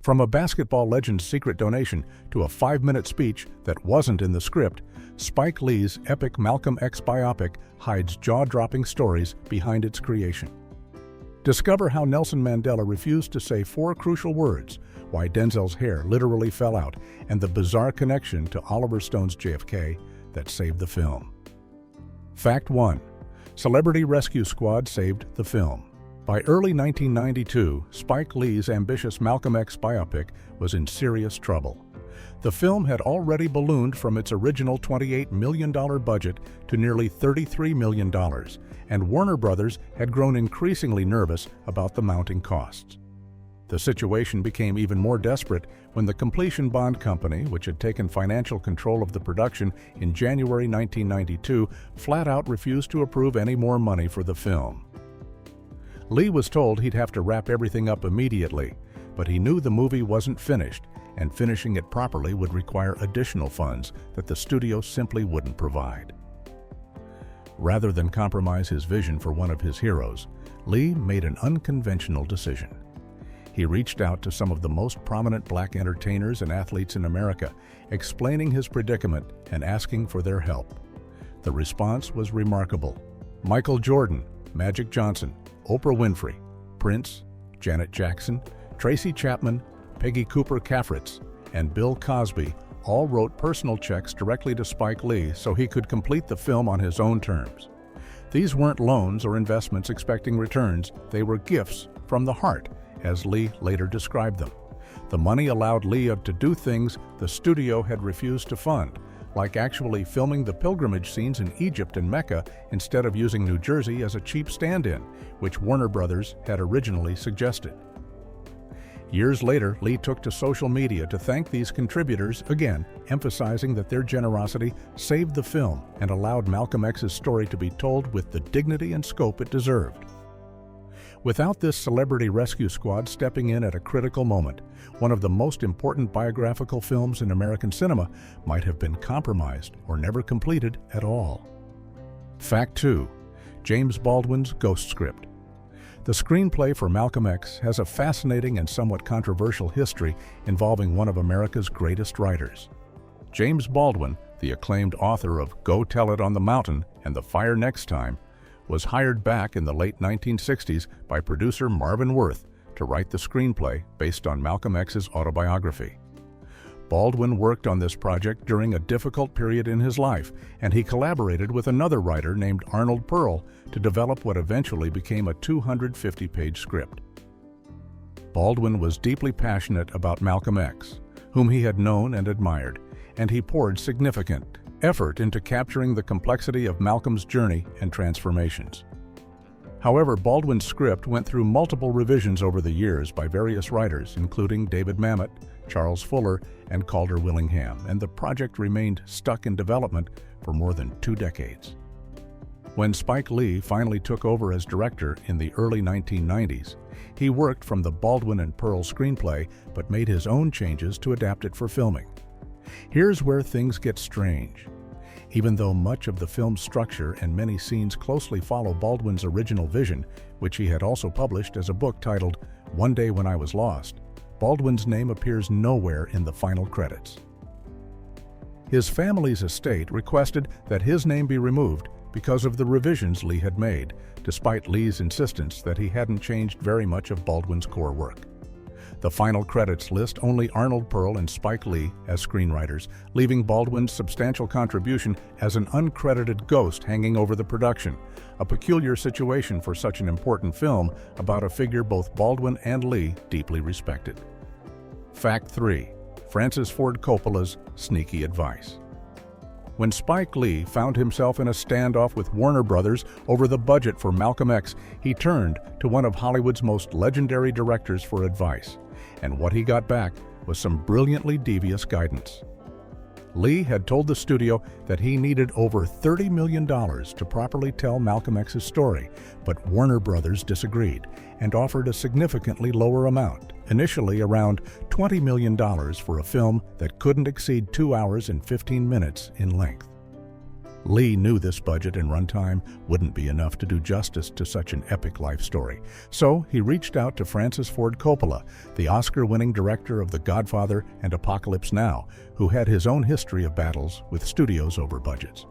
From a basketball legend's secret donation to a 5-minute speech that wasn't in the script, Spike Lee's epic Malcolm X biopic hides jaw-dropping stories behind its creation. Discover how Nelson Mandela refused to say 4 crucial words, why Denzel's hair literally fell out, and the bizarre connection to Oliver Stone's JFK that saved the film. Fact 1. Celebrity Rescue Squad saved the film. By early 1992, Spike Lee's ambitious Malcolm X biopic was in serious trouble. The film had already ballooned from its original $28 million budget to nearly $33 million, and Warner Brothers had grown increasingly nervous about the mounting costs. The situation became even more desperate when the Completion Bond Company, which had taken financial control of the production in January 1992, flat out refused to approve any more money for the film. Lee was told he'd have to wrap everything up immediately, but he knew the movie wasn't finished, and finishing it properly would require additional funds that the studio simply wouldn't provide. Rather than compromise his vision for one of his heroes, Lee made an unconventional decision. He reached out to some of the most prominent black entertainers and athletes in America, explaining his predicament and asking for their help. The response was remarkable. Michael Jordan, Magic Johnson, Oprah Winfrey, Prince, Janet Jackson, Tracy Chapman, Peggy Cooper Cafritz, and Bill Cosby all wrote personal checks directly to Spike Lee so he could complete the film on his own terms. These weren't loans or investments expecting returns, they were gifts from the heart, as Lee later described them. The money allowed Lee to do things the studio had refused to fund, like actually filming the pilgrimage scenes in Egypt and Mecca instead of using New Jersey as a cheap stand-in, which Warner Brothers had originally suggested. Years later, Lee took to social media to thank these contributors again, emphasizing that their generosity saved the film and allowed Malcolm X's story to be told with the dignity and scope it deserved. Without this celebrity rescue squad stepping in at a critical moment, one of the most important biographical films in American cinema might have been compromised or never completed at all. Fact 2. James Baldwin's Ghost Script. The screenplay for Malcolm X has a fascinating and somewhat controversial history involving one of America's greatest writers. James Baldwin, the acclaimed author of Go Tell It on the Mountain and The Fire Next Time, was hired back in the late 1960s by producer Marvin Worth to write the screenplay based on Malcolm X's autobiography. Baldwin worked on this project during a difficult period in his life, and he collaborated with another writer named Arnold Pearl to develop what eventually became a 250-page script. Baldwin was deeply passionate about Malcolm X, whom he had known and admired, and he poured significant effort into capturing the complexity of Malcolm's journey and transformations. However, Baldwin's script went through multiple revisions over the years by various writers, including David Mamet, Charles Fuller, and Calder Willingham, and the project remained stuck in development for more than 2 decades. When Spike Lee finally took over as director in the early 1990s, he worked from the Baldwin and Pearl screenplay but made his own changes to adapt it for filming. Here's where things get strange. Even though much of the film's structure and many scenes closely follow Baldwin's original vision, which he had also published as a book titled One Day When I Was Lost, Baldwin's name appears nowhere in the final credits. His family's estate requested that his name be removed because of the revisions Lee had made, despite Lee's insistence that he hadn't changed very much of Baldwin's core work. The final credits list only Arnold Pearl and Spike Lee as screenwriters, leaving Baldwin's substantial contribution as an uncredited ghost hanging over the production, a peculiar situation for such an important film about a figure both Baldwin and Lee deeply respected. Fact 3. Francis Ford Coppola's sneaky advice. When Spike Lee found himself in a standoff with Warner Brothers over the budget for Malcolm X, he turned to one of Hollywood's most legendary directors for advice, and what he got back was some brilliantly devious guidance. Lee had told the studio that he needed over $30 million to properly tell Malcolm X's story, but Warner Brothers disagreed and offered a significantly lower amount, initially around $20 million for a film that couldn't exceed 2 hours and 15 minutes in length. Lee knew this budget and runtime wouldn't be enough to do justice to such an epic life story, so he reached out to Francis Ford Coppola, the Oscar-winning director of The Godfather and Apocalypse Now, who had his own history of battles with studios over budgets.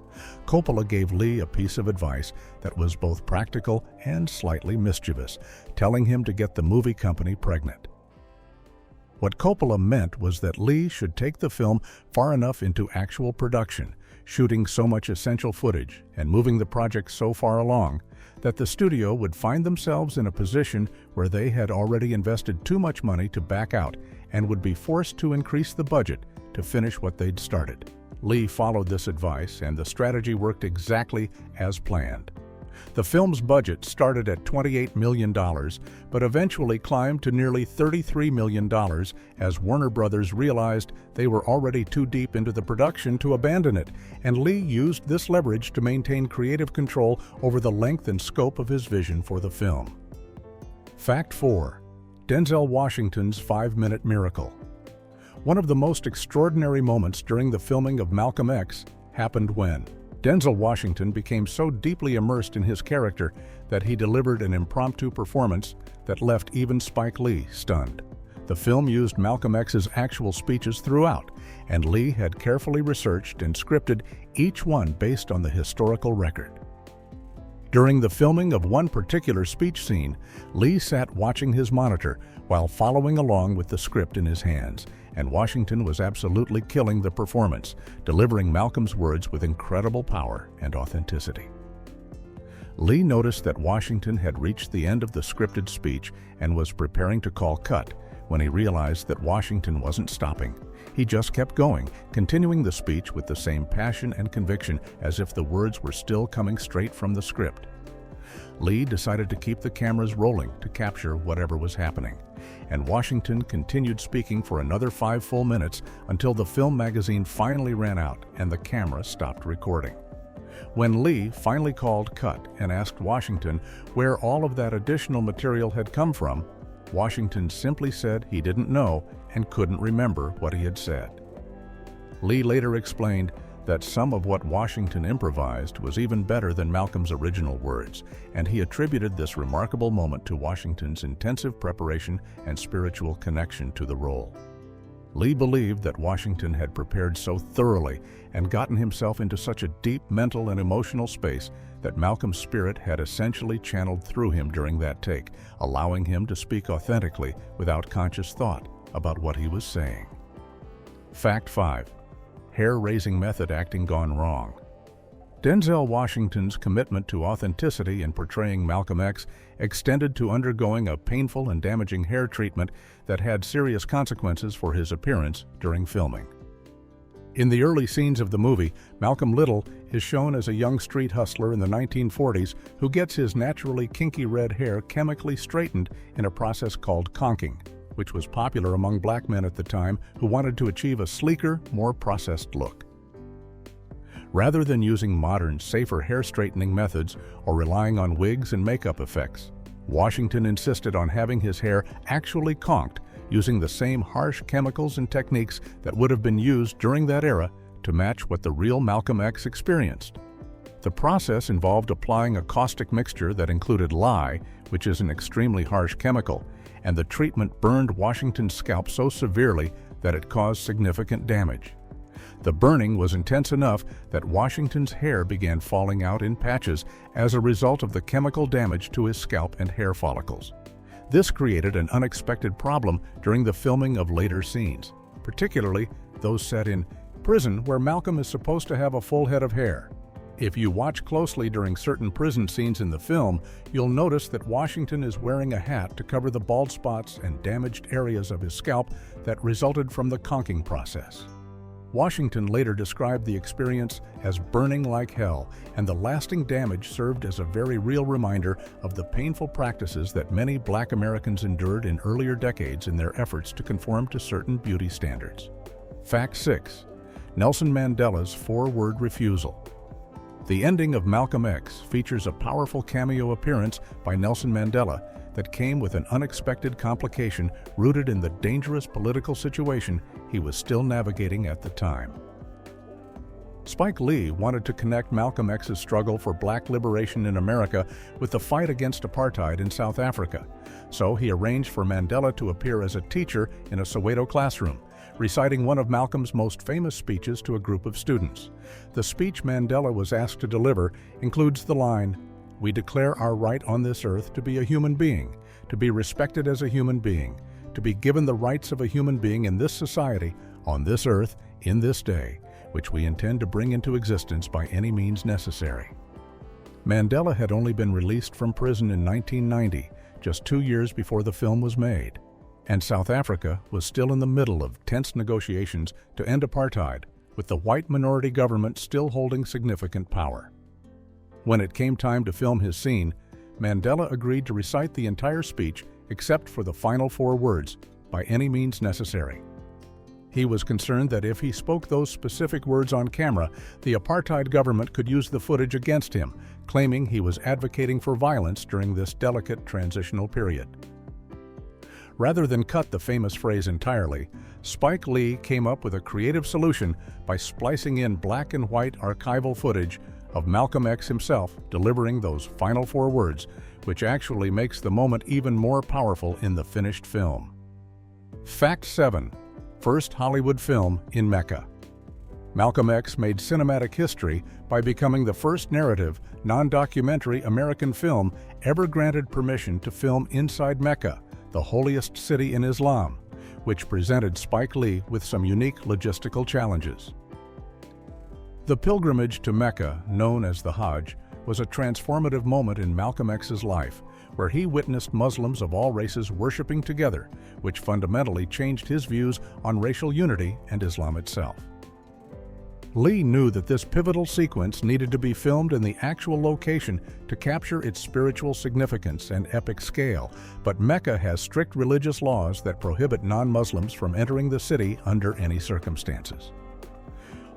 Coppola gave Lee a piece of advice that was both practical and slightly mischievous, telling him to get the movie company pregnant. What Coppola meant was that Lee should take the film far enough into actual production, shooting so much essential footage and moving the project so far along that the studio would find themselves in a position where they had already invested too much money to back out and would be forced to increase the budget to finish what they'd started. Lee followed this advice, and the strategy worked exactly as planned. The film's budget started at $28 million, but eventually climbed to nearly $33 million as Warner Brothers realized they were already too deep into the production to abandon it, and Lee used this leverage to maintain creative control over the length and scope of his vision for the film. Fact 4. Denzel Washington's 5-minute miracle. One of the most extraordinary moments during the filming of Malcolm X happened when Denzel Washington became so deeply immersed in his character that he delivered an impromptu performance that left even Spike Lee stunned. The film used Malcolm X's actual speeches throughout, and Lee had carefully researched and scripted each one based on the historical record. During the filming of one particular speech scene, Lee sat watching his monitor while following along with the script in his hands, and Washington was absolutely killing the performance, delivering Malcolm's words with incredible power and authenticity. Lee noticed that Washington had reached the end of the scripted speech and was preparing to call cut when he realized that Washington wasn't stopping. He just kept going, continuing the speech with the same passion and conviction as if the words were still coming straight from the script. Lee decided to keep the cameras rolling to capture whatever was happening, and Washington continued speaking for another 5 full minutes until the film magazine finally ran out and the camera stopped recording. When Lee finally called cut and asked Washington where all of that additional material had come from, Washington simply said he didn't know and couldn't remember what he had said. Lee later explained that some of what Washington improvised was even better than Malcolm's original words, and he attributed this remarkable moment to Washington's intensive preparation and spiritual connection to the role. Lee believed that Washington had prepared so thoroughly and gotten himself into such a deep mental and emotional space that Malcolm's spirit had essentially channeled through him during that take, allowing him to speak authentically without conscious thought about what he was saying. Fact 5. Hair-raising method acting gone wrong. Denzel Washington's commitment to authenticity in portraying Malcolm X extended to undergoing a painful and damaging hair treatment that had serious consequences for his appearance during filming. In the early scenes of the movie, Malcolm Little is shown as a young street hustler in the 1940s who gets his naturally kinky red hair chemically straightened in a process called conking, which was popular among black men at the time who wanted to achieve a sleeker, more processed look. Rather than using modern, safer hair straightening methods or relying on wigs and makeup effects, Washington insisted on having his hair actually conked using the same harsh chemicals and techniques that would have been used during that era to match what the real Malcolm X experienced. The process involved applying a caustic mixture that included lye, which is an extremely harsh chemical, and the treatment burned Washington's scalp so severely that it caused significant damage. The burning was intense enough that Washington's hair began falling out in patches as a result of the chemical damage to his scalp and hair follicles. This created an unexpected problem during the filming of later scenes, particularly those set in prison where Malcolm is supposed to have a full head of hair. If you watch closely during certain prison scenes in the film, you'll notice that Washington is wearing a hat to cover the bald spots and damaged areas of his scalp that resulted from the conking process. Washington later described the experience as burning like hell, and the lasting damage served as a very real reminder of the painful practices that many Black Americans endured in earlier decades in their efforts to conform to certain beauty standards. Fact 6. Nelson Mandela's 4-word refusal. The ending of Malcolm X features a powerful cameo appearance by Nelson Mandela that came with an unexpected complication rooted in the dangerous political situation he was still navigating at the time. Spike Lee wanted to connect Malcolm X's struggle for black liberation in America with the fight against apartheid in South Africa, so he arranged for Mandela to appear as a teacher in a Soweto classroom, reciting one of Malcolm's most famous speeches to a group of students. The speech Mandela was asked to deliver includes the line, "We declare our right on this earth to be a human being, to be respected as a human being, to be given the rights of a human being in this society, on this earth, in this day, which we intend to bring into existence by any means necessary." Mandela had only been released from prison in 1990, just 2 years before the film was made, and South Africa was still in the middle of tense negotiations to end apartheid, with the white minority government still holding significant power. When it came time to film his scene, Mandela agreed to recite the entire speech except for the final 4 words, "by any means necessary." He was concerned that if he spoke those specific words on camera, the apartheid government could use the footage against him, claiming he was advocating for violence during this delicate transitional period. Rather than cut the famous phrase entirely, Spike Lee came up with a creative solution by splicing in black and white archival footage of Malcolm X himself delivering those final 4 words, which actually makes the moment even more powerful in the finished film. Fact 7. First Hollywood film in Mecca. Malcolm X made cinematic history by becoming the first narrative, non-documentary American film ever granted permission to film inside Mecca, the holiest city in Islam, which presented Spike Lee with some unique logistical challenges. The pilgrimage to Mecca, known as the Hajj, was a transformative moment in Malcolm X's life, where he witnessed Muslims of all races worshiping together, which fundamentally changed his views on racial unity and Islam itself. Lee knew that this pivotal sequence needed to be filmed in the actual location to capture its spiritual significance and epic scale, but Mecca has strict religious laws that prohibit non-Muslims from entering the city under any circumstances.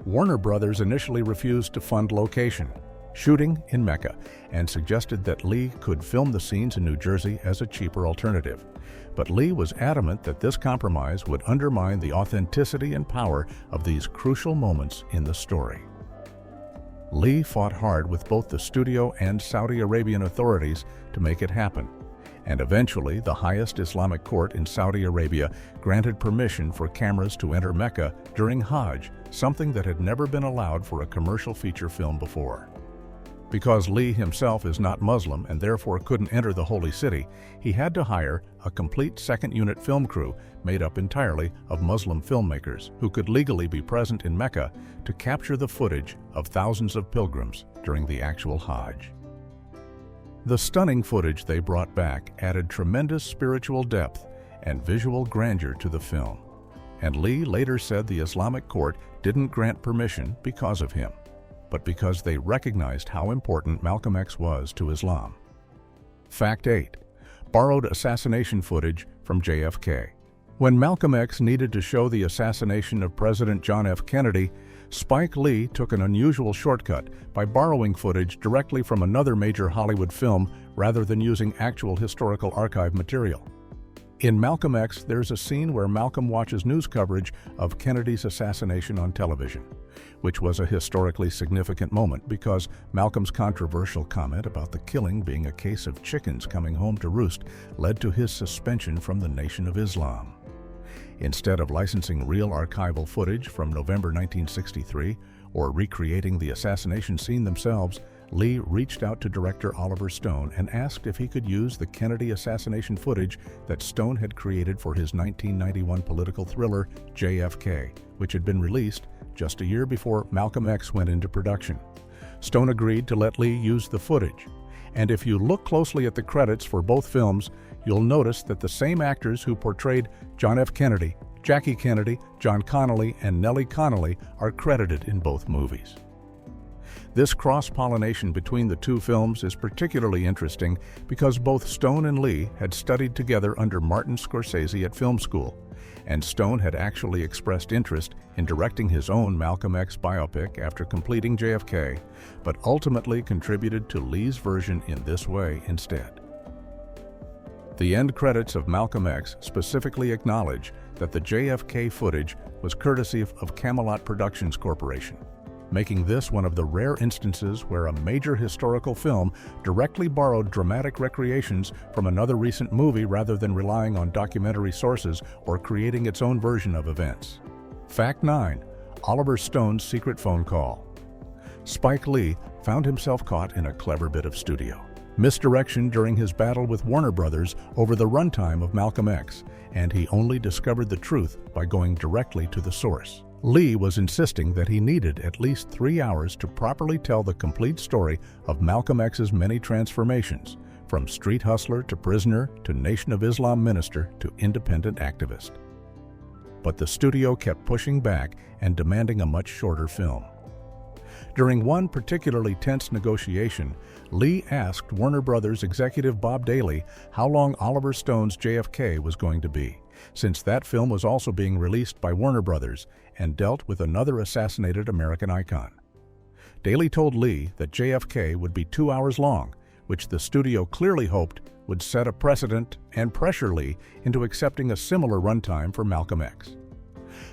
Warner Brothers initially refused to fund location, shooting in Mecca, and suggested that Lee could film the scenes in New Jersey as a cheaper alternative. But Lee was adamant that this compromise would undermine the authenticity and power of these crucial moments in the story. Lee fought hard with both the studio and Saudi Arabian authorities to make it happen, and eventually the highest Islamic court in Saudi Arabia granted permission for cameras to enter Mecca during Hajj, something that had never been allowed for a commercial feature film before. Because Lee himself is not Muslim and therefore couldn't enter the holy city, he had to hire a complete second-unit film crew made up entirely of Muslim filmmakers who could legally be present in Mecca to capture the footage of thousands of pilgrims during the actual Hajj. The stunning footage they brought back added tremendous spiritual depth and visual grandeur to the film, and Lee later said the Islamic court didn't grant permission because of him, but because they recognized how important Malcolm X was to Islam. Fact 8. Borrowed assassination footage from JFK. When Malcolm X needed to show the assassination of President John F. Kennedy, Spike Lee took an unusual shortcut by borrowing footage directly from another major Hollywood film rather than using actual historical archive material. In Malcolm X, there's a scene where Malcolm watches news coverage of Kennedy's assassination on television, which was a historically significant moment because Malcolm's controversial comment about the killing being a case of chickens coming home to roost led to his suspension from the Nation of Islam. Instead of licensing real archival footage from November 1963 or recreating the assassination scene themselves, Lee reached out to director Oliver Stone and asked if he could use the Kennedy assassination footage that Stone had created for his 1991 political thriller JFK, which had been released just a year before Malcolm X went into production. Stone agreed to let Lee use the footage, and if you look closely at the credits for both films, you'll notice that the same actors who portrayed John F. Kennedy, Jackie Kennedy, John Connolly, and Nellie Connolly are credited in both movies. This cross-pollination between the two films is particularly interesting because both Stone and Lee had studied together under Martin Scorsese at film school, and Stone had actually expressed interest in directing his own Malcolm X biopic after completing JFK, but ultimately contributed to Lee's version in this way instead. The end credits of Malcolm X specifically acknowledge that the JFK footage was courtesy of Camelot Productions Corporation. making this one of the rare instances where a major historical film directly borrowed dramatic recreations from another recent movie rather than relying on documentary sources or creating its own version of events. Fact 9. Oliver Stone's secret phone call. Spike Lee found himself caught in a clever bit of studio misdirection during his battle with Warner Brothers over the runtime of Malcolm X, and he only discovered the truth by going directly to the source. Lee was insisting that he needed at least 3 hours to properly tell the complete story of Malcolm X's many transformations, from street hustler to prisoner to Nation of Islam minister to independent activist. But the studio kept pushing back and demanding a much shorter film. During one particularly tense negotiation, Lee asked Warner Brothers executive Bob Daly how long Oliver Stone's JFK was going to be, since that film was also being released by Warner Brothers and dealt with another assassinated American icon. Daly told Lee that JFK would be 2 hours long, which the studio clearly hoped would set a precedent and pressure Lee into accepting a similar runtime for Malcolm X.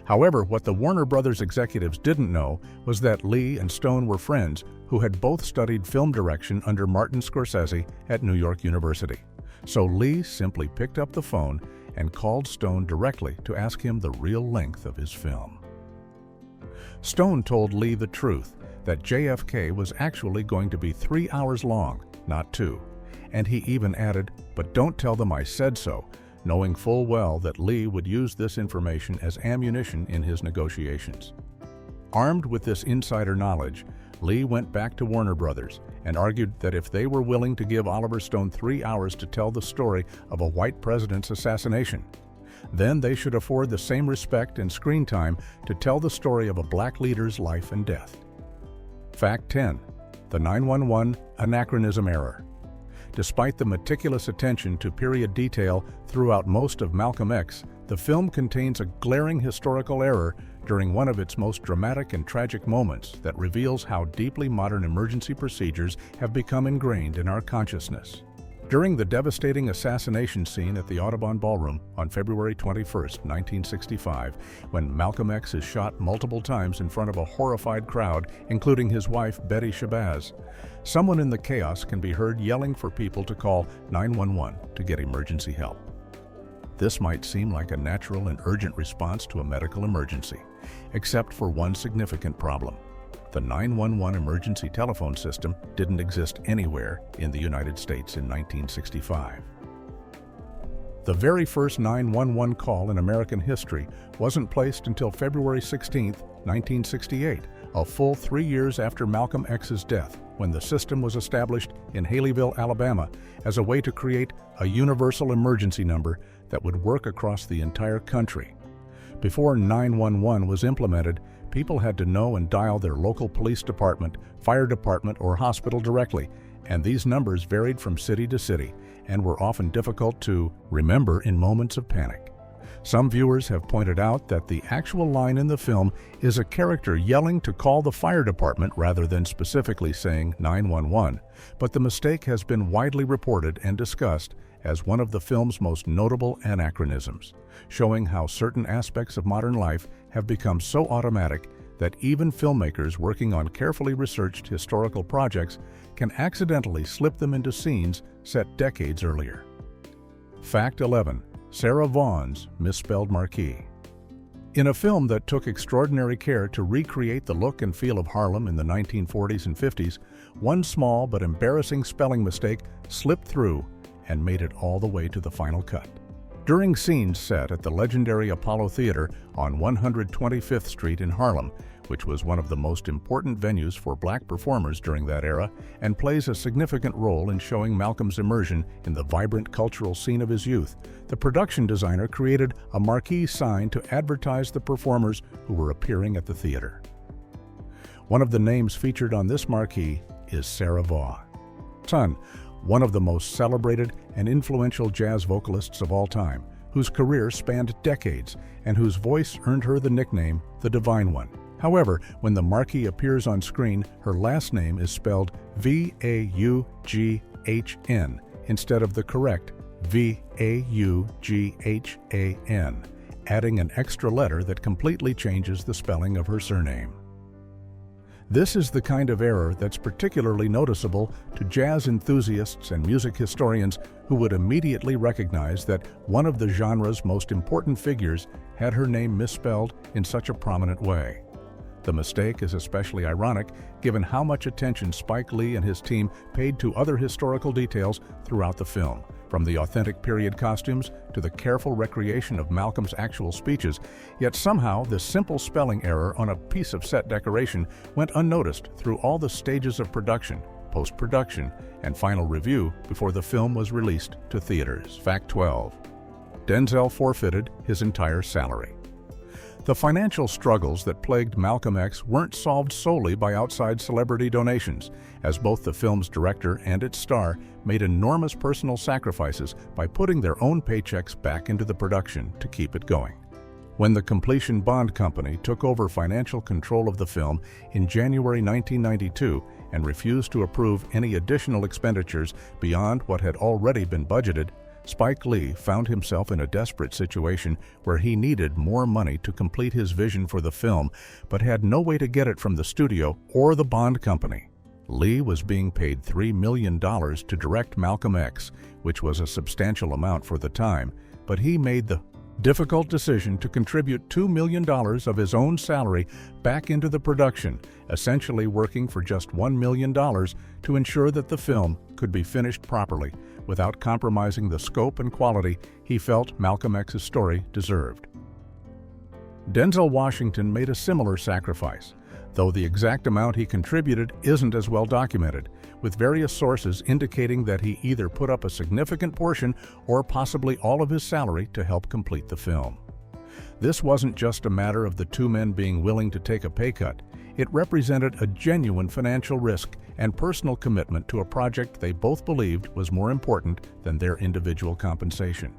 However, what the Warner Brothers executives didn't know was that Lee and Stone were friends who had both studied film direction under Martin Scorsese at New York University. So Lee simply picked up the phone and called Stone directly to ask him the real length of his film. Stone told Lee the truth, that JFK was actually going to be 3 hours long, not 2. And he even added, "But don't tell them I said so," knowing full well that Lee would use this information as ammunition in his negotiations. Armed with this insider knowledge, Lee went back to Warner Brothers and argued that if they were willing to give Oliver Stone 3 hours to tell the story of a white president's assassination, then they should afford the same respect and screen time to tell the story of a black leader's life and death. Fact 10. The 911 anachronism error. Despite the meticulous attention to period detail throughout most of Malcolm X, the film contains a glaring historical error during one of its most dramatic and tragic moments that reveals how deeply modern emergency procedures have become ingrained in our consciousness. During the devastating assassination scene at the Audubon Ballroom on February 21, 1965, when Malcolm X is shot multiple times in front of a horrified crowd, including his wife Betty Shabazz, someone in the chaos can be heard yelling for people to call 911 to get emergency help. This might seem like a natural and urgent response to a medical emergency, except for one significant problem. The 911 emergency telephone system didn't exist anywhere in the United States in 1965. The very first 911 call in American history wasn't placed until February 16, 1968, a full 3 years after Malcolm X's death, when the system was established in Haleyville, Alabama, as a way to create a universal emergency number that would work across the entire country. Before 911 was implemented, people had to know and dial their local police department, fire department, or hospital directly, and these numbers varied from city to city and were often difficult to remember in moments of panic. Some viewers have pointed out that the actual line in the film is a character yelling to call the fire department rather than specifically saying 911, but the mistake has been widely reported and discussed as one of the film's most notable anachronisms, showing how certain aspects of modern life have become so automatic that even filmmakers working on carefully researched historical projects can accidentally slip them into scenes set decades earlier. Fact 11. Sarah Vaughan's misspelled marquee. In a film that took extraordinary care to recreate the look and feel of Harlem in the 1940s and 50s, one small but embarrassing spelling mistake slipped through and made it all the way to the final cut. During scenes set at the legendary Apollo Theater on 125th Street in Harlem, which was one of the most important venues for black performers during that era and plays a significant role in showing Malcolm's immersion in the vibrant cultural scene of his youth, the production designer created a marquee sign to advertise the performers who were appearing at the theater. One of the names featured on this marquee is Sarah Vaughan. Son, one of the most celebrated and influential jazz vocalists of all time, whose career spanned decades and whose voice earned her the nickname the Divine One. However, when the marquee appears on screen, her last name is spelled V-A-U-G-H-N instead of the correct V-A-U-G-H-A-N, adding an extra letter that completely changes the spelling of her surname. This is the kind of error that's particularly noticeable to jazz enthusiasts and music historians who would immediately recognize that one of the genre's most important figures had her name misspelled in such a prominent way. The mistake is especially ironic given how much attention Spike Lee and his team paid to other historical details throughout the film, from the authentic period costumes to the careful recreation of Malcolm's actual speeches, yet somehow this simple spelling error on a piece of set decoration went unnoticed through all the stages of production, post-production, and final review before the film was released to theaters. Fact 12. Denzel forfeited his entire salary. The financial struggles that plagued Malcolm X weren't solved solely by outside celebrity donations, as both the film's director and its star made enormous personal sacrifices by putting their own paychecks back into the production to keep it going. When the Completion Bond Company took over financial control of the film in January 1992 and refused to approve any additional expenditures beyond what had already been budgeted, Spike Lee found himself in a desperate situation where he needed more money to complete his vision for the film, but had no way to get it from the studio or the Bond Company. Lee was being paid $3 million to direct Malcolm X, which was a substantial amount for the time, but he made the difficult decision to contribute $2 million of his own salary back into the production, essentially working for just $1 million to ensure that the film could be finished properly, without compromising the scope and quality he felt Malcolm X's story deserved. Denzel Washington made a similar sacrifice, though the exact amount he contributed isn't as well documented, with various sources indicating that he either put up a significant portion or possibly all of his salary to help complete the film. This wasn't just a matter of the two men being willing to take a pay cut. It represented a genuine financial risk and personal commitment to a project they both believed was more important than their individual compensation.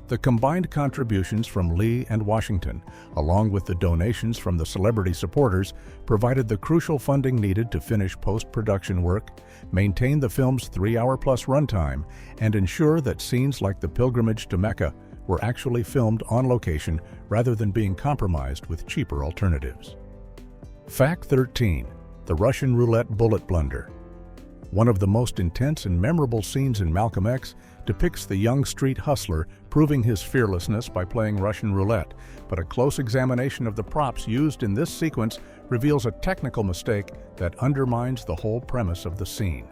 The combined contributions from Lee and Washington, along with the donations from the celebrity supporters, provided the crucial funding needed to finish post-production work, maintain the film's 3-hour-plus runtime, and ensure that scenes like the pilgrimage to Mecca were actually filmed on location rather than being compromised with cheaper alternatives. Fact 13. The Russian Roulette Bullet Blunder. One of the most intense and memorable scenes in Malcolm X depicts the young street hustler proving his fearlessness by playing Russian roulette, but a close examination of the props used in this sequence reveals a technical mistake that undermines the whole premise of the scene.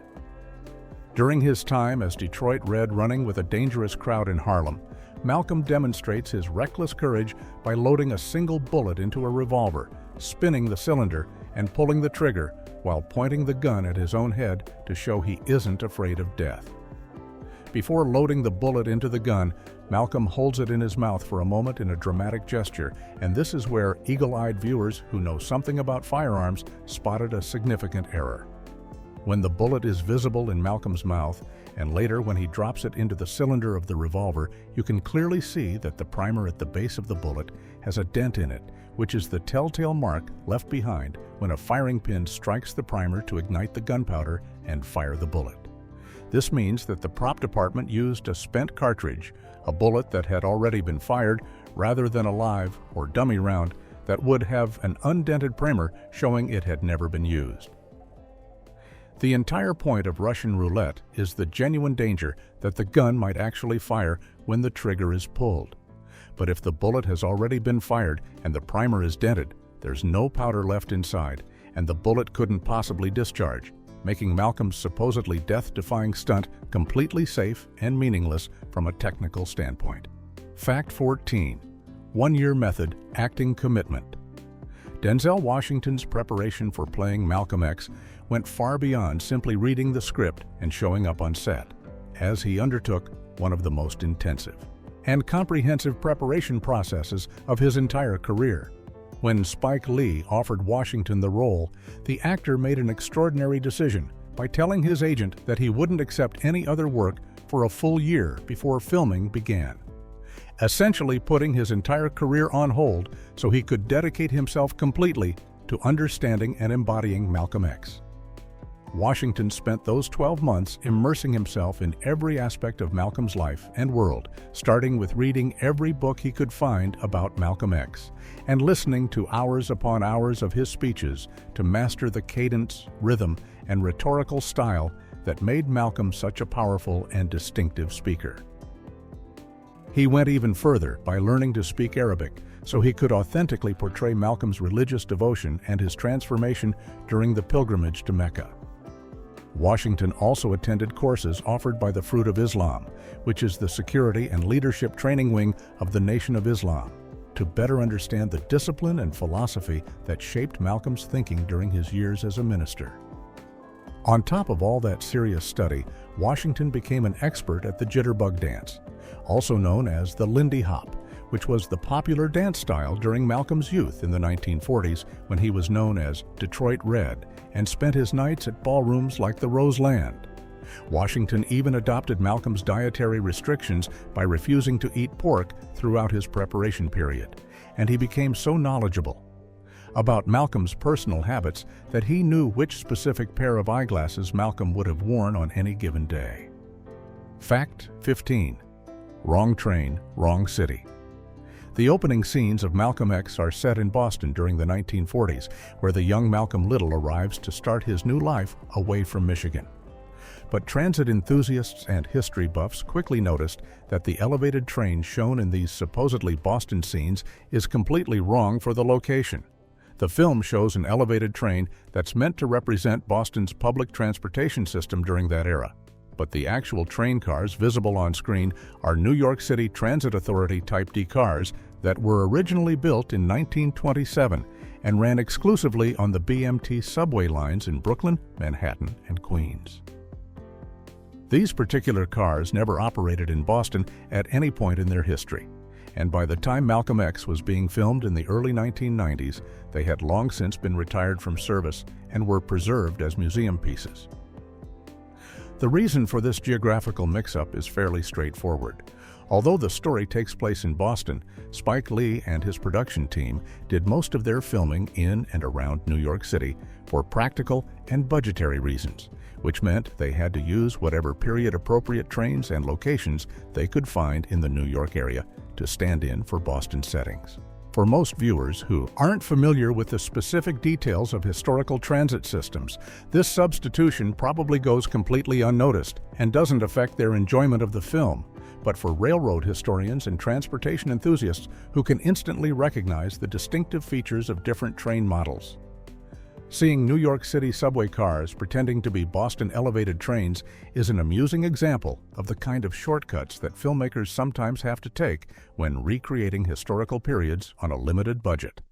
During his time as Detroit Red running with a dangerous crowd in Harlem, Malcolm demonstrates his reckless courage by loading a single bullet into a revolver, spinning the cylinder, and pulling the trigger while pointing the gun at his own head to show he isn't afraid of death. Before loading the bullet into the gun, Malcolm holds it in his mouth for a moment in a dramatic gesture, and this is where eagle-eyed viewers who know something about firearms spotted a significant error. When the bullet is visible in Malcolm's mouth, and later when he drops it into the cylinder of the revolver, you can clearly see that the primer at the base of the bullet has a dent in it, which is the telltale mark left behind when a firing pin strikes the primer to ignite the gunpowder and fire the bullet. This means that the prop department used a spent cartridge, a bullet that had already been fired, rather than a live or dummy round that would have an undented primer showing it had never been used. The entire point of Russian roulette is the genuine danger that the gun might actually fire when the trigger is pulled. But if the bullet has already been fired and the primer is dented, there's no powder left inside, and the bullet couldn't possibly discharge, making Malcolm's supposedly death-defying stunt completely safe and meaningless from a technical standpoint. Fact 14. One-year method, acting commitment. Denzel Washington's preparation for playing Malcolm X went far beyond simply reading the script and showing up on set, as he undertook one of the most intensive and comprehensive preparation processes of his entire career. When Spike Lee offered Washington the role, the actor made an extraordinary decision by telling his agent that he wouldn't accept any other work for a full year before filming began, essentially putting his entire career on hold so he could dedicate himself completely to understanding and embodying Malcolm X. Washington spent those 12 months immersing himself in every aspect of Malcolm's life and world, starting with reading every book he could find about Malcolm X, and listening to hours upon hours of his speeches to master the cadence, rhythm, and rhetorical style that made Malcolm such a powerful and distinctive speaker. He went even further by learning to speak Arabic so he could authentically portray Malcolm's religious devotion and his transformation during the pilgrimage to Mecca. Washington also attended courses offered by the Fruit of Islam, which is the security and leadership training wing of the Nation of Islam, to better understand the discipline and philosophy that shaped Malcolm's thinking during his years as a minister. On top of all that serious study, Washington became an expert at the jitterbug dance, also known as the Lindy Hop, which was the popular dance style during Malcolm's youth in the 1940s when he was known as Detroit Red and spent his nights at ballrooms like the Roseland. Washington even adopted Malcolm's dietary restrictions by refusing to eat pork throughout his preparation period, and he became so knowledgeable about Malcolm's personal habits that he knew which specific pair of eyeglasses Malcolm would have worn on any given day. Fact 15. Wrong train, wrong city. The opening scenes of Malcolm X are set in Boston during the 1940s, where the young Malcolm Little arrives to start his new life away from Michigan. But transit enthusiasts and history buffs quickly noticed that the elevated train shown in these supposedly Boston scenes is completely wrong for the location. The film shows an elevated train that's meant to represent Boston's public transportation system during that era. But the actual train cars visible on screen are New York City Transit Authority Type D cars that were originally built in 1927 and ran exclusively on the BMT subway lines in Brooklyn, Manhattan, and Queens. These particular cars never operated in Boston at any point in their history, and by the time Malcolm X was being filmed in the early 1990s, they had long since been retired from service and were preserved as museum pieces. The reason for this geographical mix-up is fairly straightforward. Although the story takes place in Boston, Spike Lee and his production team did most of their filming in and around New York City for practical and budgetary reasons, which meant they had to use whatever period-appropriate trains and locations they could find in the New York area to stand in for Boston settings. For most viewers who aren't familiar with the specific details of historical transit systems, this substitution probably goes completely unnoticed and doesn't affect their enjoyment of the film. But for railroad historians and transportation enthusiasts who can instantly recognize the distinctive features of different train models. Seeing New York City subway cars pretending to be Boston elevated trains is an amusing example of the kind of shortcuts that filmmakers sometimes have to take when recreating historical periods on a limited budget.